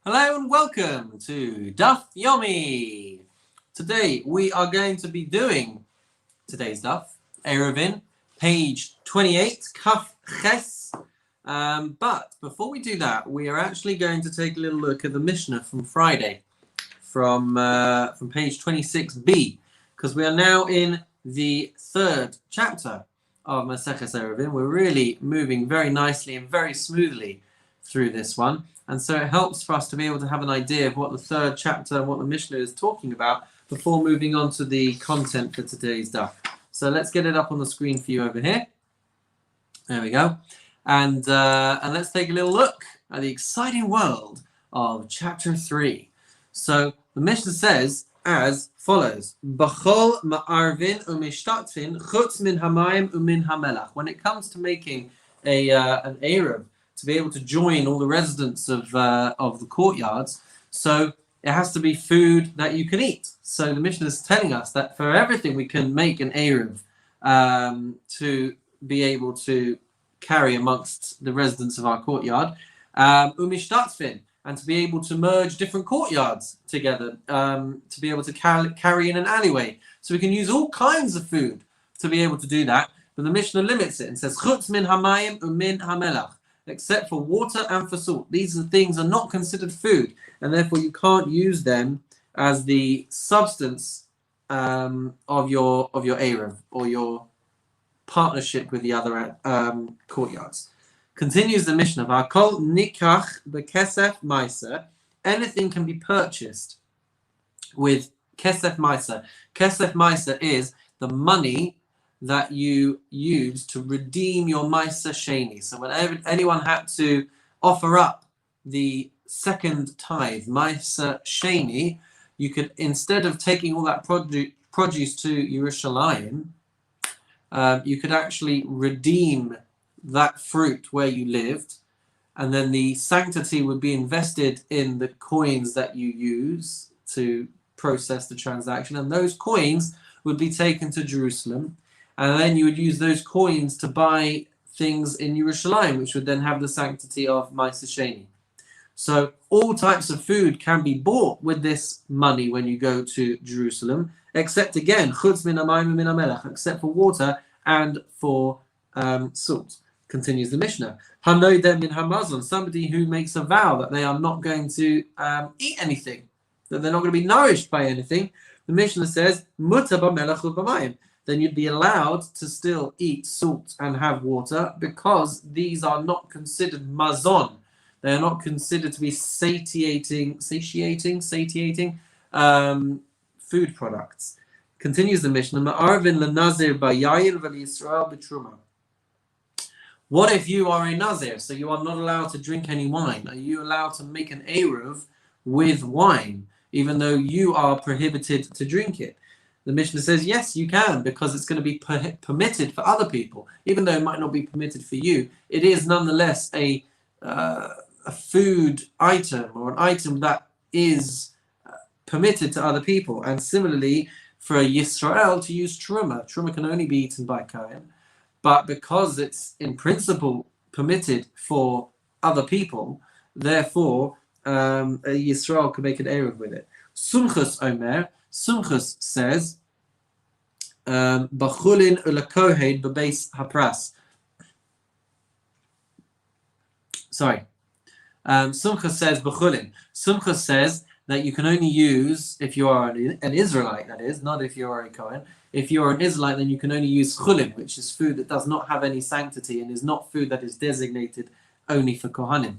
Hello and welcome to Daf Yomi. Today we are going to be doing today's Daf, Eruvin, page 28, Kaf Ches. But before we do that, we are actually going to take a little look at the Mishnah from Friday, from page 26b, because we are now in the third chapter of Maseches Eruvin. We're really moving very nicely and very smoothly through this one. And so it helps for us to be able to have an idea of what the third chapter, what the Mishnah is talking about before moving on to the content for today's daf. So let's get it up on the screen for you over here. There we go. And let's take a little look at the exciting world of chapter 3. So the Mishnah says as follows: B'chol ma'arvin u'mishtatfin chutz min hamayim u'min hamelach. When it comes to making an Eruv, to be able to join all the residents of the courtyards, so it has to be food that you can eat. So the Mishnah is telling us that for everything we can make an Eruv to be able to carry amongst the residents of our courtyard, umishtatzfin, and to be able to merge different courtyards together, to be able to carry in an alleyway. So we can use all kinds of food to be able to do that. But the Mishnah limits it and says chutz min hamayim umin hamelach, except for water and for salt. These things are not considered food, and therefore you can't use them as the substance of your Eruv or your partnership with the other courtyards. Continues the Mishnah: V'akol nikach b'kesef ma'aser. Anything can be purchased with kesef ma'aser. Kesef ma'aser is the money that you use to redeem your Maisa Sheni. So whenever anyone had to offer up the second tithe, Maisa Sheni, you could, instead of taking all that produce to Yerushalayim, you could actually redeem that fruit where you lived, and then the sanctity would be invested in the coins that you use to process the transaction, and those coins would be taken to Jerusalem. And then you would use those coins to buy things in Yerushalayim, which would then have the sanctity of Maisa Sheni. So all types of food can be bought with this money when you go to Jerusalem, except again, chutz min hamayim min hamelach, except for water and for salt. Continues the Mishnah: Hanoidem min hamazon, somebody who makes a vow that they are not going to eat anything, that they're not going to be nourished by anything. The Mishnah says mutar b'melach u'b'mayim. Then you'd be allowed to still eat salt and have water, because these are not considered mazon. They are not considered to be satiating food products. Continues the Mishnah: Ma'arvin l'nazir b'yayin v'l'Yisrael b'truma. What if you are a nazir, so you are not allowed to drink any wine? Are you allowed to make an eruv with wine, even though you are prohibited to drink it? The Mishnah says, yes, you can, because it's going to be permitted for other people. Even though it might not be permitted for you, it is nonetheless a food item, or an item that is permitted to other people. And similarly, for a Yisrael to use truma. Truma can only be eaten by Kohen, but because it's in principle permitted for other people, therefore a Yisrael can make an Eruv with it. Sumchus Omer, Sumchus says, B'chulin ulakohen b'beis hapras. Sorry. Sumchus says B'chulin. Sumchus says that you can only use, if you are an Israelite, that is, not if you are a Kohen. If you are an Israelite, then you can only use chulin, which is food that does not have any sanctity and is not food that is designated only for Kohanim.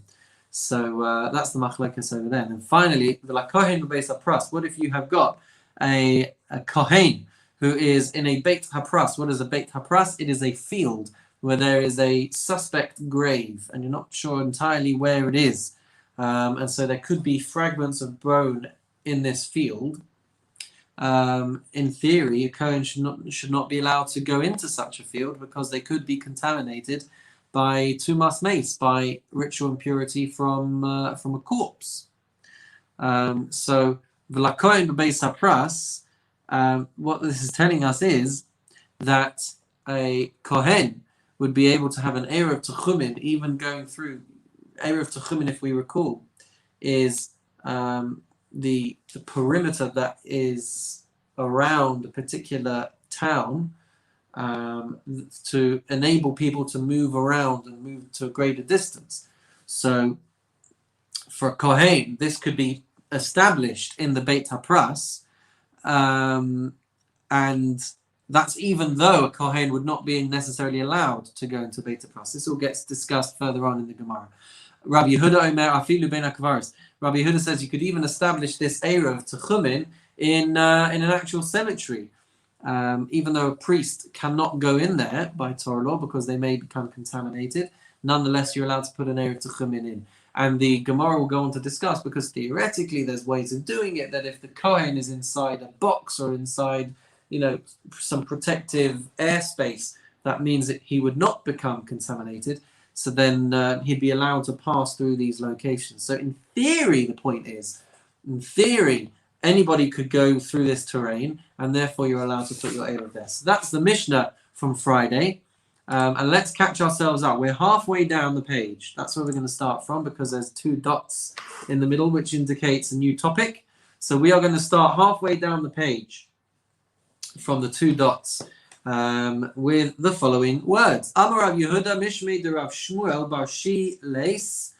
So that's the machlekas over there. And finally, the lakohen b'beis hapras. What if you have got a kohen who is in a beit hapras? What is a beit hapras? It is a field where there is a suspect grave, and you're not sure entirely where it is. And so there could be fragments of bone in this field. In theory, a kohen should not be allowed to go into such a field, because they could be contaminated by tumas meis, by ritual impurity from a corpse. So v'lakohen b'beis hapras, what this is telling us is that a kohen would be able to have an eruv techumin, even going through Eruv Techumin, if we recall, is the perimeter that is around a particular town to enable people to move around and move to a greater distance. So for Kohen, this could be established in the Beit HaPras, and that's even though a Kohen would not be necessarily allowed to go into Beit HaPras. This all gets discussed further on in the Gemara. Rabbi Yehuda Omer Afilu Ben HaKvaris. Rabbi Yehuda says you could even establish this Erev Techumin in an actual cemetery. Even though a priest cannot go in there by Torah law because they may become contaminated, nonetheless you're allowed to put an Erev Techumin in. And the Gemara will go on to discuss, because theoretically there's ways of doing it, that if the Kohen is inside a box or inside, some protective airspace, that means that he would not become contaminated. So then he'd be allowed to pass through these locations. So in theory, the point is, anybody could go through this terrain, and therefore you're allowed to put your Erev there. So that's the Mishnah from Friday. And let's catch ourselves up. We're halfway down the page. That's where we're going to start from, because there's 2 dots in the middle, which indicates a new topic. So we are going to start halfway down the page from the 2 dots. With the following words. Amar Rav Yehuda Mishmei de Rav Shmuel Bar Shilas,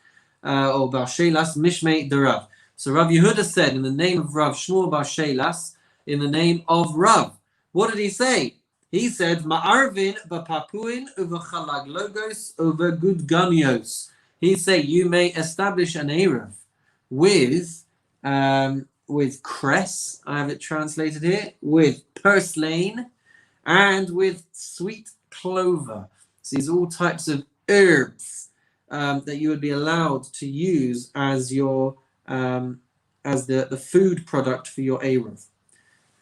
or Bar Shelas Mishmei de Rav. So Rav Yehuda said in the name of Rav Shmuel Bar Shelas, in the name of Rav. What did he say? He said, Ma'arvin b'papuin u'v'chalag logos u'v'gudganios. He said, you may establish an Erev with cress, I have it translated here, with purslane, and with sweet clover. So these are all types of herbs that you would be allowed to use as your as the food product for your Erev.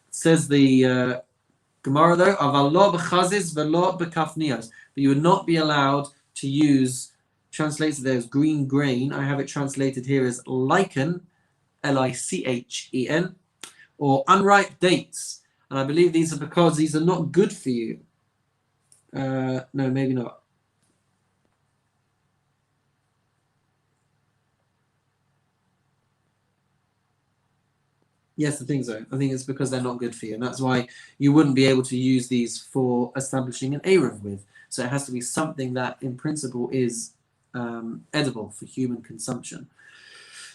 It says the Gemara though, Avallo b'chazis v'lo b'kafnios, but you would not be allowed to use, translated there as green grain. I have it translated here as lichen, L-I-C-H-E-N, or unripe dates. And I believe these are because these are not good for you. No, maybe not. Yes, I think so. I think it's because they're not good for you. And that's why you wouldn't be able to use these for establishing an Erev with. So it has to be something that, in principle, is edible for human consumption.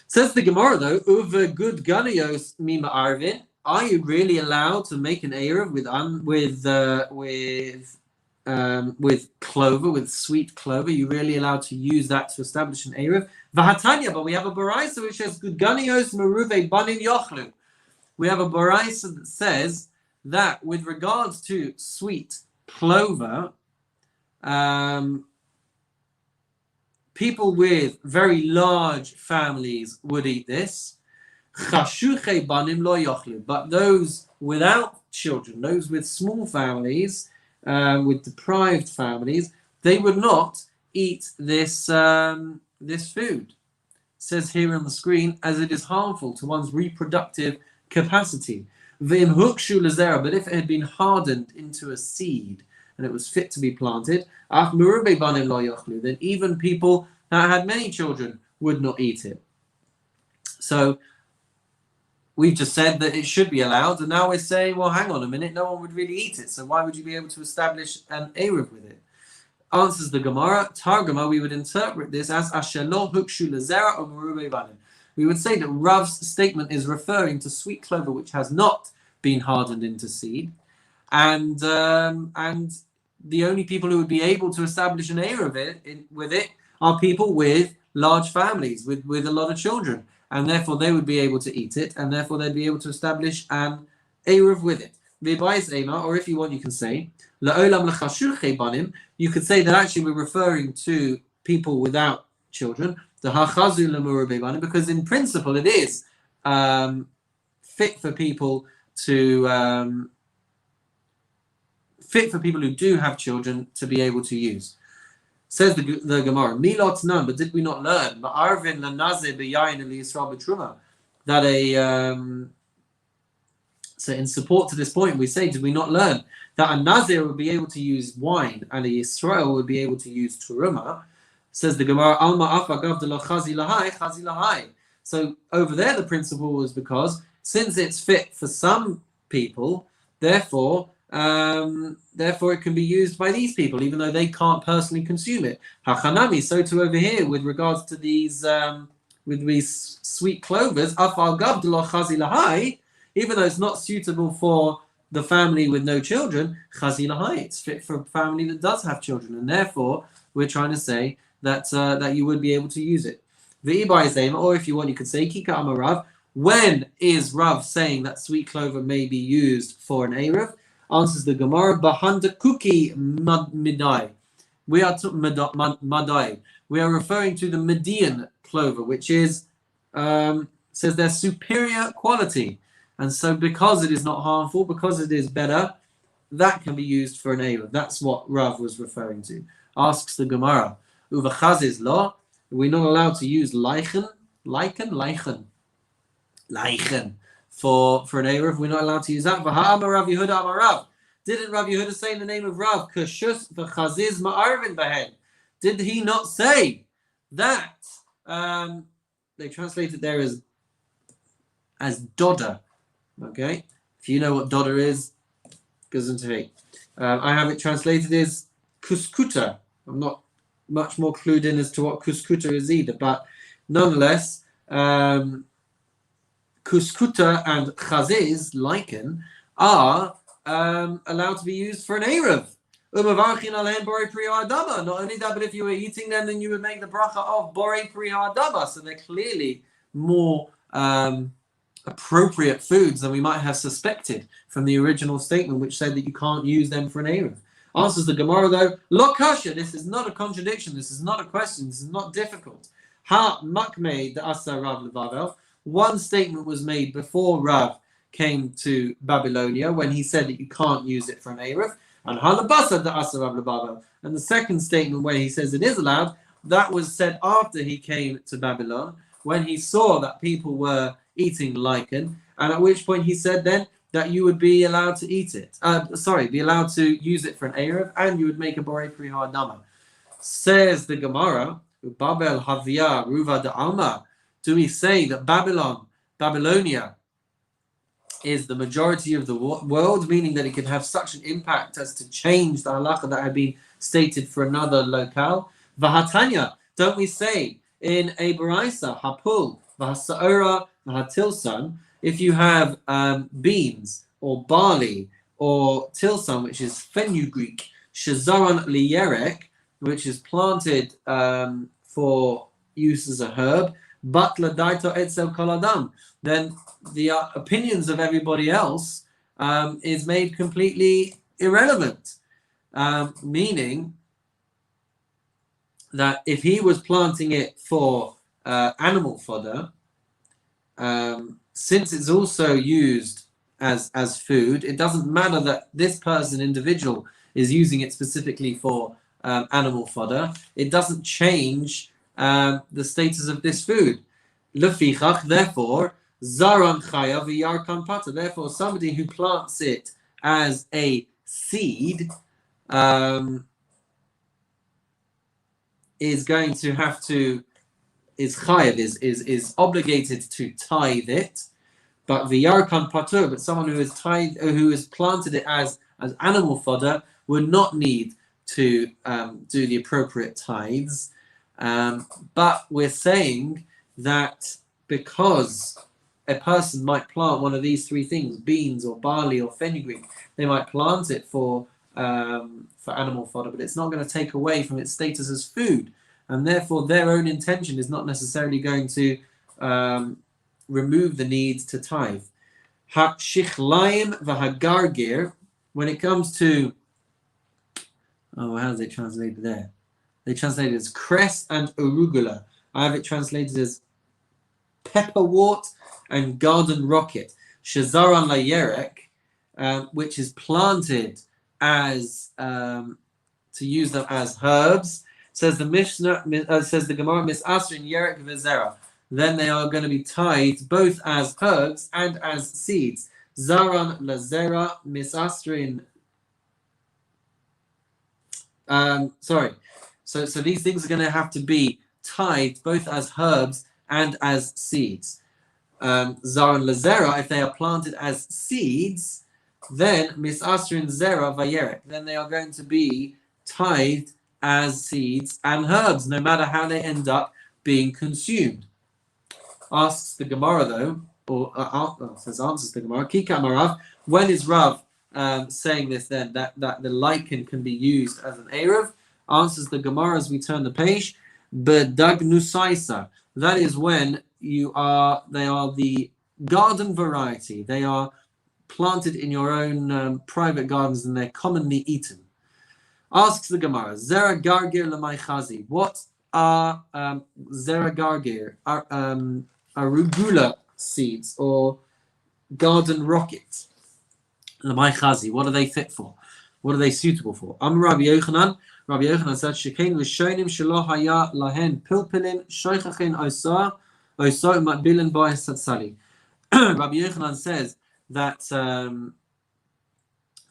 Says the Gemara, though, Uve good ganios mima arvin. Are you really allowed to make an Erev with clover, with sweet clover? Are you really allowed to use that to establish an Erev? Vahatanya, but we have a baraisa which says good ganios meruve banim yochlu. We have a baraisa that says that with regards to sweet clover, people with very large families would eat this. But those without children, those with small families, with deprived families, they would not eat this this food. It says here on the screen, as it is harmful to one's reproductive capacity. But if it had been hardened into a seed and it was fit to be planted, then even people that had many children would not eat it. So we've just said that it should be allowed, and now we're saying, well, hang on a minute, no one would really eat it, so why would you be able to establish an Erev with it? Answers the Gemara, Targuma, we would interpret this as Ashelo Hukshu Lazera or Merube Banim. We would say that Rav's statement is referring to sweet clover which has not been hardened into seed, and the only people who would be able to establish an Erev with it are people with large families, with a lot of children. And therefore they would be able to eat it, and therefore they'd be able to establish an Erev with it. Or if you want, you can say, you could say that actually we're referring to people without children, because in principle it is fit for people who do have children to be able to use. Says the Gemara, Milot none, but did we not learn that so in support to this point we say, did we not learn that a Nazir would be able to use wine and a Yisrael would be able to use Turuma? Says the Gemara, Alma Afa Gav de la Chazi Lahai, Chazi Lahai. So over there, the principle was because since it's fit for some people, therefore it can be used by these people, even though they can't personally consume it. Hachanami, so too over here with regards to these sweet clovers, afal gav d'lo chazi lahai, even though it's not suitable for the family with no children, chazi lahai, it's fit for a family that does have children, and therefore we're trying to say that that you would be able to use it. Or if you want, you could say Kika Amarav. When is Rav saying that sweet clover may be used for an Eruv? Answers the Gemara, Bahanda Kuki Midai. We are Madai. We are referring to the Median clover, which is says they're superior quality. And so because it is not harmful, because it is better, that can be used for an Eruv. That's what Rav was referring to. Asks the Gemara, Uvachaz law. We're not allowed to use lichen for an Eruv. We're not allowed to use that. Rav Yehuda Amarav. Didn't Rav Yehuda say in the name of Rav, Kashus v'chaziz ma'arvin bahen? Did he not say that? They translated there as dodder. Okay, if you know what dodder is, gesundheit. I have it translated as kuskuta. I'm not much more clued in as to what kuskuta is either, but nonetheless, kuskuta and chaziz, lichen, are allowed to be used for an Eruv. Not only that, but if you were eating them, then you would make the bracha of borei pri ha'adama. So they're clearly more appropriate foods than we might have suspected from the original statement, which said that you can't use them for an Eruv. Answers the Gemara though, lo kasha, this is not a contradiction, this is not a question, this is not difficult. Ha makmei da asa Rav levavel. One statement was made before Rav came to Babylonia when he said that you can't use it for an Eruv. And ha labasa da asa Rav levavel. And the second statement where he says it is allowed, that was said after he came to Babylon, when he saw that people were eating lichen, and at which point he said then that you would be allowed to eat it. Be allowed to use it for an Eruv, and you would make a borei pri ha'adama. Says the Gemara, Babel havia ruva de alma. Do we say that Babylonia, is the majority of the world, meaning that it can have such an impact as to change the halacha that had been stated for another locale? Vahatanya, don't we say in a baraisa, hapul, vahasaora, vahatilsan, if you have beans or barley or tilsan, which is fenugreek, shazaron liyerek, which is planted for use as a herb, but ladaito etzel koladam, then the opinions of everybody else is made completely irrelevant. Meaning that if he was planting it for animal fodder, since it's also used as food, it doesn't matter that this person, individual, is using it specifically for animal fodder. It doesn't change the status of this food. Lefichach, therefore, zaran chaya v'yarkan pata. Therefore, somebody who plants it as a seed is going to have to, is chayav, is obligated to tithe it. But v'yarkan patur, but someone who is who has planted it as animal fodder would not need to do the appropriate tithes. But we're saying that because a person might plant one of these three things, beans or barley or fenugreek, they might plant it for animal fodder, but it's not going to take away from its status as food, and therefore their own intention is not necessarily going to remove the need to tithe. Ha-shichlaim v'hagargir, when it comes to, how does it translate there? They translate it as cress and arugula. I have it translated as pepperwort and garden rocket. Shazaran layerek, which is planted as to use them as herbs. Says the Mishnah, says the Gemara, misasrin yerek v'zera. Then they are going to be tithed both as herbs and as seeds. Zaran lazera misasrin. So these things are going to have to be tithed both as herbs and as seeds. Zaron lezera, if they are planted as seeds, then misasrin zera vayerek, then they are going to be tithed as seeds and herbs, no matter how they end up being consumed. Asks the Gemara though, or answers the Gemara. Kika Marav. When is Rav saying this? Then that the lichen can be used as an eruv. Answers the Gemara as we turn the page. Bedagnusaisa. That is when they are the garden variety. They are planted in your own private gardens and they're commonly eaten. Asks the Gemara, Zera Gargir Lamai Chazi. What are Zera Gargir? Arugula seeds or garden rockets? Lamai Chazi. What are they fit for? What are they suitable for? Rabbi Yochanan. Rabbi Yochanan said, Shekein l'shonim shelo haya lahen pilpilin shoichachin osa matbilin bo satsali. Rabbi Yochanan says that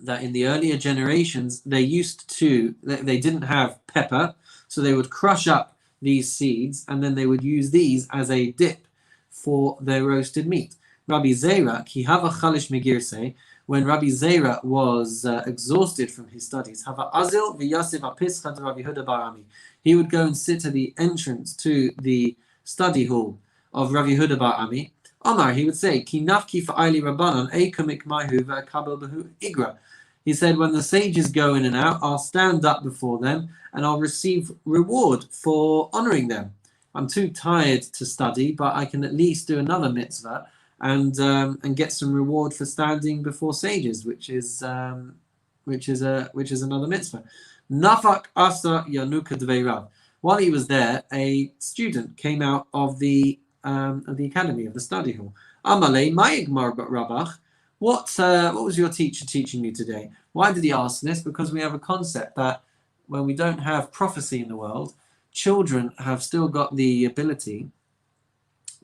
that in the earlier generations they didn't have pepper, so they would crush up these seeds and then they would use these as a dip for their roasted meat. Rabbi Zera ki hava chalish megirse, when Rabbi Zera was exhausted from his studies, hava azil v'yasif apischa to Rabbi Huda bar Ami. He would go and sit at the entrance to the study hall of Rabbi Huda bar Ami. Omar, he would say, Ki nafki fa'ayli rabbanon ekamik maihu v'akabel behu igra. He said, when the sages go in and out, I'll stand up before them and I'll receive reward for honoring them. I'm too tired to study, but I can at least do another mitzvah and get some reward for standing before sages, which is another mitzvah. Nafak asa yanuka dveirav. While he was there, a student came out of the academy, of the study hall. Amalei ma'igmar rabach. What was your teacher teaching you today? Why did he ask this? Because we have a concept that when we don't have prophecy in the world, children have still got the ability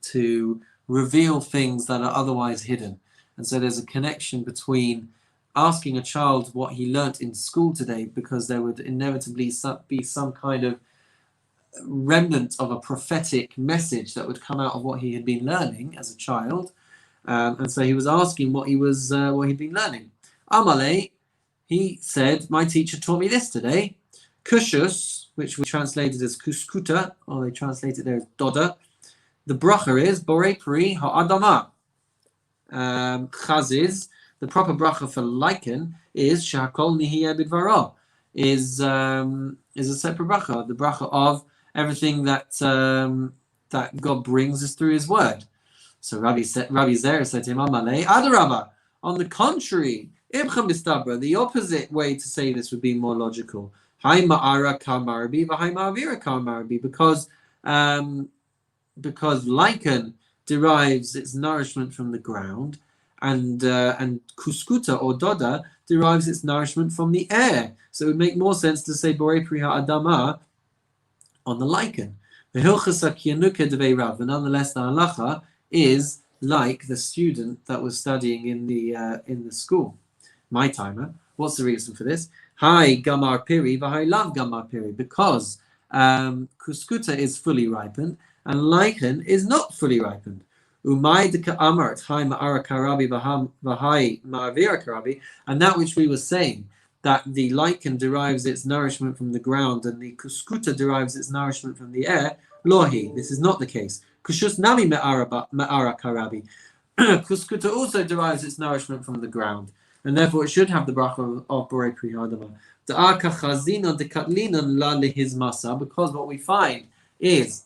to reveal things that are otherwise hidden. And so there's a connection between asking a child what he learnt in school today, because there would inevitably be some kind of remnant of a prophetic message that would come out of what he had been learning as a child. And so he was asking what he'd been learning. Amalei, he said, my teacher taught me this today. Kushus, which we translated as kuskuta, or they translate it there as doda. The bracha is borei pri ha'adama. Chaziz, the proper bracha for lichen is shahakol nihiyeh bidvaro, is a separate bracha, the bracha of everything that God brings us through His word. So Rabbi Zera said to him, Amalei Adarabba. On the contrary, Ibcham Bistabra, the opposite way to say this would be more logical. Hai ma'ara kal marabi, v'hai ma'avira kal marabi, because lichen derives its nourishment from the ground, and kuskuta or doda derives its nourishment from the air. So it would make more sense to say borei pri ha'adama on the lichen. But nonetheless, the halacha is like the student that was studying in the school. My timer. What's the reason for this? Hi gamar piri, v'hai lav gamar piri, because kuskuta is fully ripened and lichen is not fully ripened. Umay deka amart hai ma'ara karabi v'hai ma'avira karabi, and that which we were saying, that the lichen derives its nourishment from the ground and the kuskuta derives its nourishment from the air. Lohi, this is not the case. Kushus nami ma'ara karabi. Kuskuta also derives its nourishment from the ground, and therefore it should have the bracha of borei pri ha'adama. Da'aka chazina dekatlinan la lehizmasa, because what we find is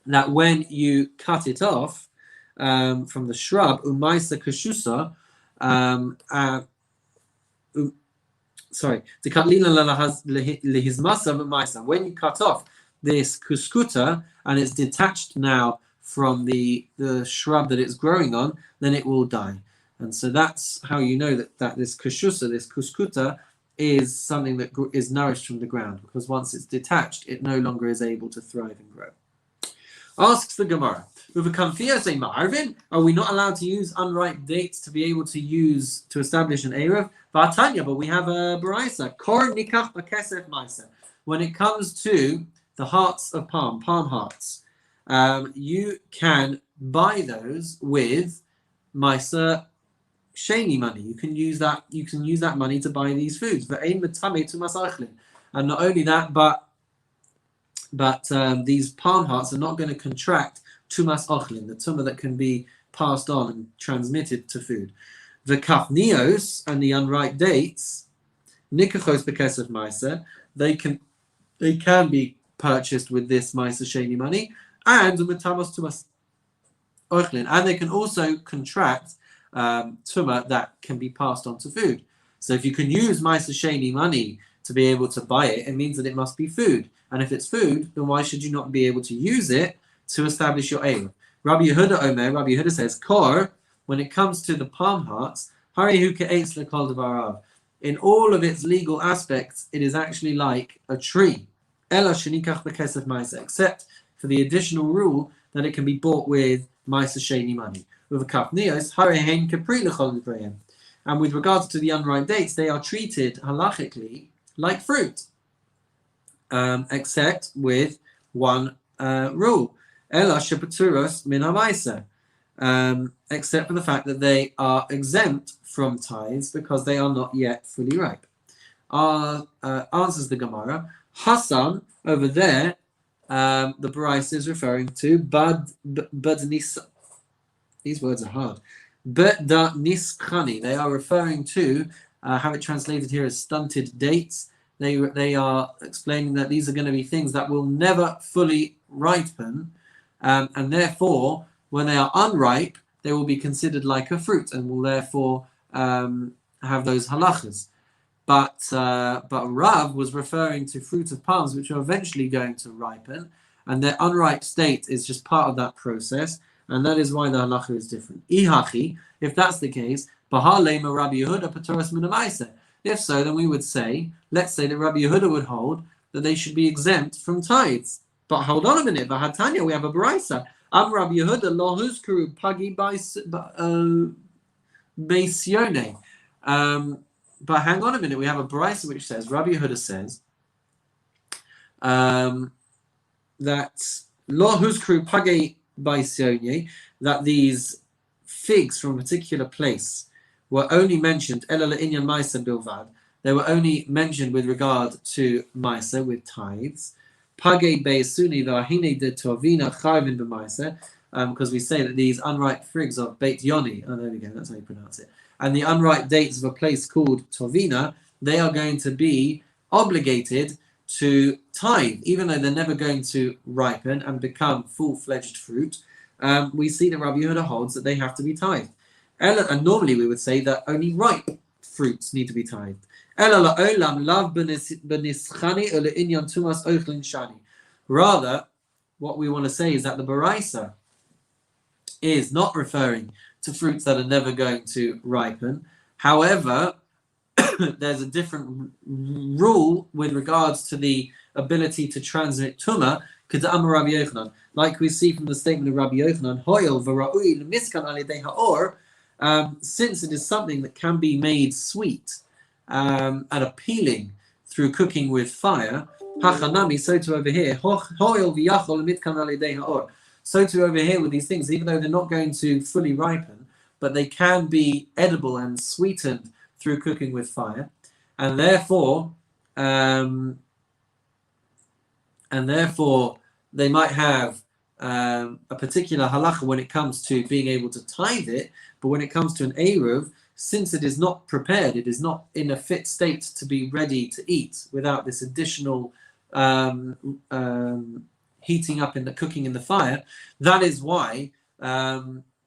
that when you cut it off from the shrub, umaisa kashusa, when you cut off this kuskuta and it's detached now from the shrub that it's growing on, then it will die. And so that's how you know that this kashusa, this kuskuta, is something that is nourished from the ground, because once it's detached, it no longer is able to thrive and grow. Asks the Gemara, with a kamfia say ma'arvin, are we not allowed to use unripe dates to be able to establish an eruv? But we have a baraisa, kor nikach b'kesef ma'isa. When it comes to the hearts of palm hearts, you can buy those with Meiser Sheni money. You can use that. You can use that money to buy these foods. And not only that, but these palm hearts are not going to contract tumas ochlin, the tumah that can be passed on and transmitted to food. The kafnios and the unripe dates, nikachos bekesef meiser, they can be purchased with this meiser sheni money, and metamos tumas ochlin, and they can also contract tumah that can be passed on to food. So if you can use meiser sheni money to be able to buy it, it means that it must be food. And if it's food, then why should you not be able to use it to establish your aim? Rabbi Yehuda says, Kor, when it comes to the palm hearts, in all of its legal aspects, it is actually like a tree. Except for the additional rule that it can be bought with Maisa Sheni money. With a kapnios, and with regards to the unripe dates, they are treated halachically like fruit. Except with one rule. Ela shepaturos min ha'maisa. Except for the fact that they are exempt from tithes because they are not yet fully ripe. Answers the Gemara. Hassan, over there, the Baraisa is referring to bad nisa. These words are hard. Bada niskani. They are referring to, have it translated here as stunted dates. They are explaining that these are going to be things that will never fully ripen, and therefore, when they are unripe, they will be considered like a fruit and will therefore have those halachas. But Rav was referring to fruit of palms, which are eventually going to ripen, and their unripe state is just part of that process, and that is why the halacha is different. Ihachi, if that's the case, Bahalema Rabbi Yehuda Patoras Minamaisa. If so, then we would say, let's say that Rabbi Yehuda would hold that they should be exempt from tithes. But hold on a minute, Bahatanya, we have a Baraisa. Am Rabbi Yehuda lo huzkuru pagi beisione. But hang on a minute, we have a Baraisa which says, Rabbi Yehuda says, that lo huzkuru pagi beisione, that these figs from a particular place were only mentioned, they were only mentioned with regard to Maisa, with tithes. Because we say that these unripe figs of Beit Yoni, oh there we go, that's how you pronounce it, and the unripe dates of a place called Tovina, they are going to be obligated to tithe, even though they're never going to ripen and become full-fledged fruit. We see that Rabbi Yehuda holds that they have to be tithed. And normally we would say that only ripe fruits need to be tithed. Rather, what we want to say is that the Baraisa is not referring to fruits that are never going to ripen. However, there's a different rule with regards to the ability to transmit Tumah, like we see from the statement of Rabbi Yochanan, since it is something that can be made sweet and appealing through cooking with fire, so too over here, so too over here with these things, even though they're not going to fully ripen, but they can be edible and sweetened through cooking with fire, and therefore they might have a particular halacha when it comes to being able to tithe it, but when it comes to an eruv, since it is not prepared, it is not in a fit state to be ready to eat without this additional heating up in the cooking in the fire. That is why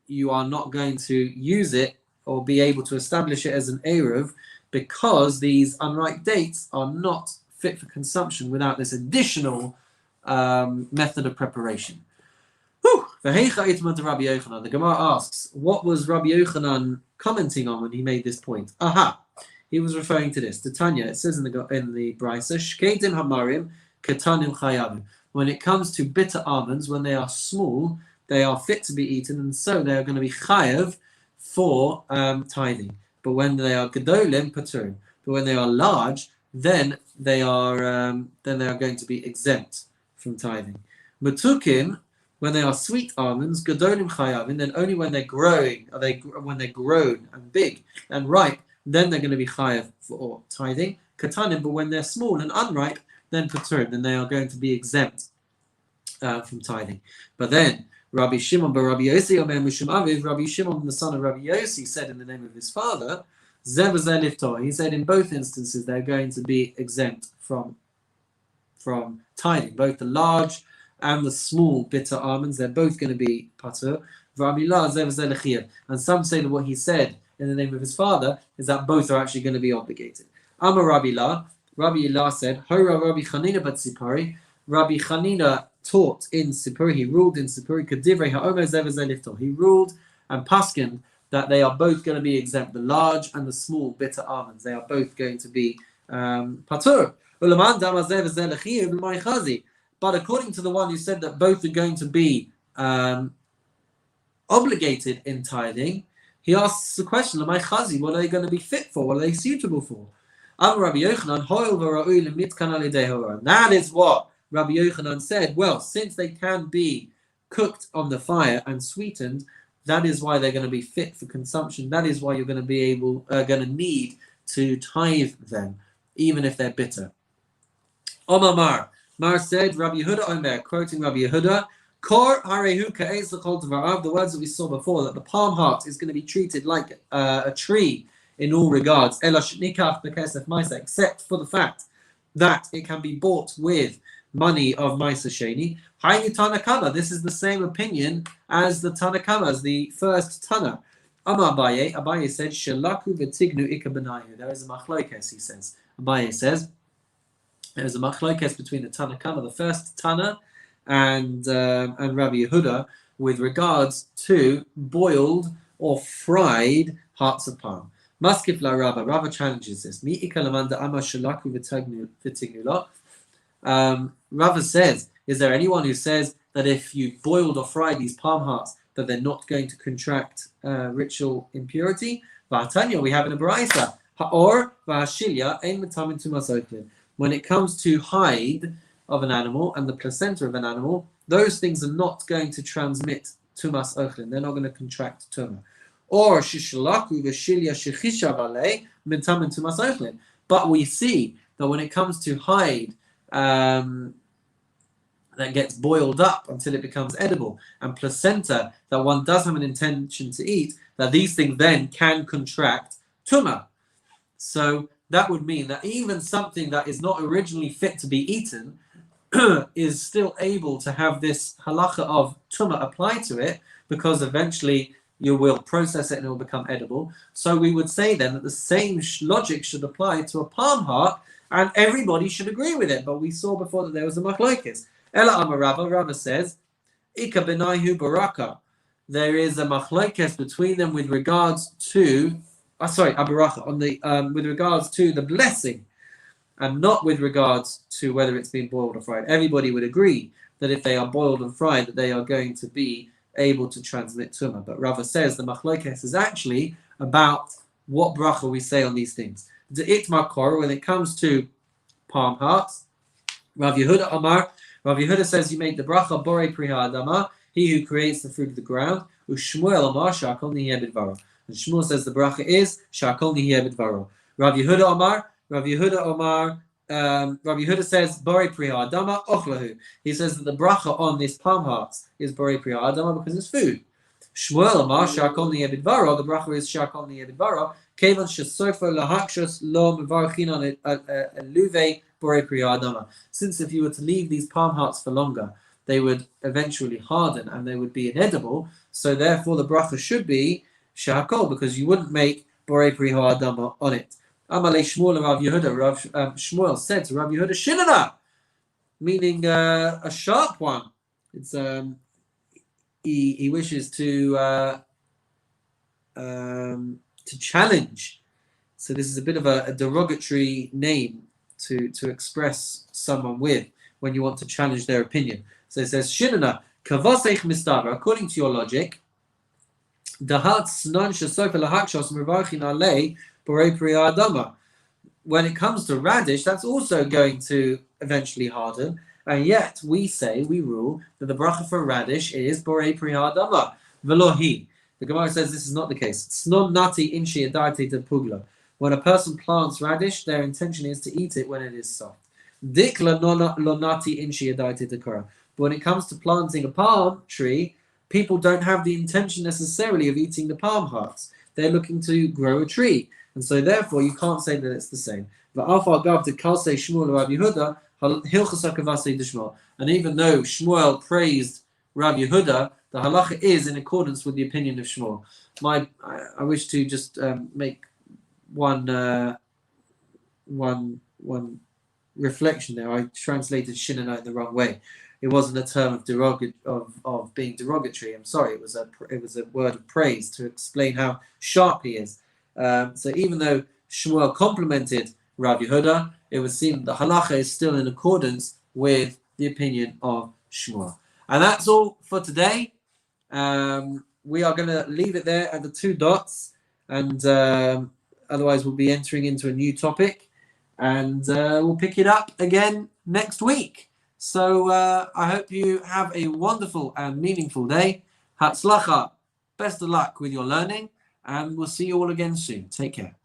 you are not going to use it or be able to establish it as an eruv, because these unripe dates are not fit for consumption without this additional method of preparation. The Gemara asks, what was Rabbi Yochanan commenting on when he made this point? He was referring to this. Tanya, it says in the Brisa, Shkedim hamarim ketanim chayavim. When it comes to bitter almonds, when they are small, they are fit to be eaten, and so they are going to be chayav for tithing. But when they are gedolim paturim, but when they are large, then they are going to be exempt from tithing. Matukim, When they are sweet almonds, gadolim chayavin, then only when they're growing, when they're grown and big and ripe, then they're going to be chayav for tithing. Katanim, but when they're small and unripe, then paturim, then they are going to be exempt from tithing. But then Rabbi Shimon bar Rabbi Yossi Omer Mishum Aviv, Rabbi Shimon the son of Rabbi Yossi said in the name of his father, Zeh v'zeh liftor. He said in both instances they're going to be exempt from tithing. Both the large and the small bitter almonds, they're both going to be patur. And some say that what he said in the name of his father is that both are actually going to be obligated. Amar Rabbi La said, Hora Rabbi Chanina bat Sipari. Rabbi Chanina taught in Sipuri, he ruled in Sipuri, Kadivrei ha'omer zeh v'zeh liftor. He ruled and paskined that they are both going to be exempt. The large and the small bitter almonds, they are both going to be patur. But according to the one who said that both are going to be obligated in tithing, he asks the question, what are they going to be fit for? What are they suitable for? That is what Rabbi Yochanan said. Well, since they can be cooked on the fire and sweetened, that is why they're going to be fit for consumption. That is why you're going to be going to need to tithe them, even if they're bitter. Omar Mar said, Rabbi Yehuda Omer, quoting Rabbi Yehuda, Kor harehu ka'etz l'chol devarav, the words that we saw before, that the palm heart is going to be treated like a tree in all regards, ela shnikach b'kesef ma'isa, except for the fact that it can be bought with money of ma'isa sheni. Hayni Tanakama, this is the same opinion as the Tanakama, as the first Tana. Amar Abaye said, Shelaku v'tignu ika benayu. There is a machlokes, he says. Abaye says, there is a machlokes between the Tanakama, the first Tana, and Rabbi Yehuda, with regards to boiled or fried hearts of palm. Maskif la Rabba. Rabba challenges this. Mi ika lamanda ama shelaku v'tignu lo. Rava says, is there anyone who says that if you boiled or fried these palm hearts, that they're not going to contract ritual impurity? V'atanya, we have in a Baraisa, ha'or v'hashilya ein metamin tumas oklin. When it comes to hide of an animal and the placenta of an animal, those things are not going to transmit tumas ochlin. They're not going to contract tumah. Or shishalaku v'shilya shechisha v'alei metamin tumas ochlin. But we see that when it comes to hide that gets boiled up until it becomes edible, and placenta that one does have an intention to eat, that these things then can contract tumah. So that would mean that even something that is not originally fit to be eaten is still able to have this halacha of tumah applied to it, because eventually you will process it and it will become edible. So we would say then that the same logic should apply to a palm heart, and everybody should agree with it. But we saw before that there was a machlokes. Ela Amar Rava, Rava says, Ika benayu baraka. There is a machlokes between them with regards to, abaracha, on the with regards to the blessing, and not with regards to whether it's been boiled or fried. Everybody would agree that if they are boiled and fried, that they are going to be able to transmit tumah. But Rava says the machlokes is actually about what bracha we say on these things. The itmar kor, when it comes to palm hearts, Rav Yehuda Amar, Rav Yehuda says you make the bracha borei priha adama, he who creates the fruit of the ground. Ushmuel Amar shakol nihiyeh bidvaro. And Shmuel says the bracha is shakol nihiyeh bidvaro. Rav Yehuda Amar, Rav Yehuda says borei priha adama ochlahu. He says that the bracha on this palm hearts is borei priha adama because it's food. Shmuel Amar shakol nihiyeh bidvaro. The bracha is shakol nihiyeh bidvaro. Kevan shesofo lahakshos lo mevarchin on eluve borei priha adama. Since if you were to leave these palm hearts for longer, they would eventually harden and they would be inedible. So therefore, the bracha should be shakol, because you wouldn't make borei priha adama on it. Amalei Shmuel and Rav Yehuda. Shmuel said to Rav Yehuda, Shinana, meaning a sharp one. It's he wishes to challenge. So this is a bit of a derogatory name to express someone with when you want to challenge their opinion. So it says, Shinana, kavaseich mistaver, according to your logic, dahat snan shesofa lahakshos mervarchin alei borei priha adama. When it comes to radish, that's also going to eventually harden, And yet we rule that the bracha for radish is borei pri ha'adama, v'lo hi. The Gemara says this is not the case. Snon nati inshi adarti de pugla. When a person plants radish, their intention is to eat it when it is soft. Dikla lo nati inshi adarti de kora. But when it comes to planting a palm tree, people don't have the intention necessarily of eating the palm hearts. They're looking to grow a tree. And so therefore you can't say that it's the same. And even though Shmuel praised Rav Yehuda, the halacha is in accordance with the opinion of Shmuel. I wish to just make one reflection there. I translated Shinanite the wrong way. It wasn't a term of being derogatory. I'm sorry. It was a word of praise to explain how sharp he is. So even though Shmuel complimented Rav Yehuda, it would seem the halacha is still in accordance with the opinion of Shmuel. And that's all for today. We are going to leave it there at the 2 dots, and otherwise we'll be entering into a new topic, and we'll pick it up again next week. So I hope you have a wonderful and meaningful day. Hatzlacha, best of luck with your learning, and we'll see you all again soon. Take care.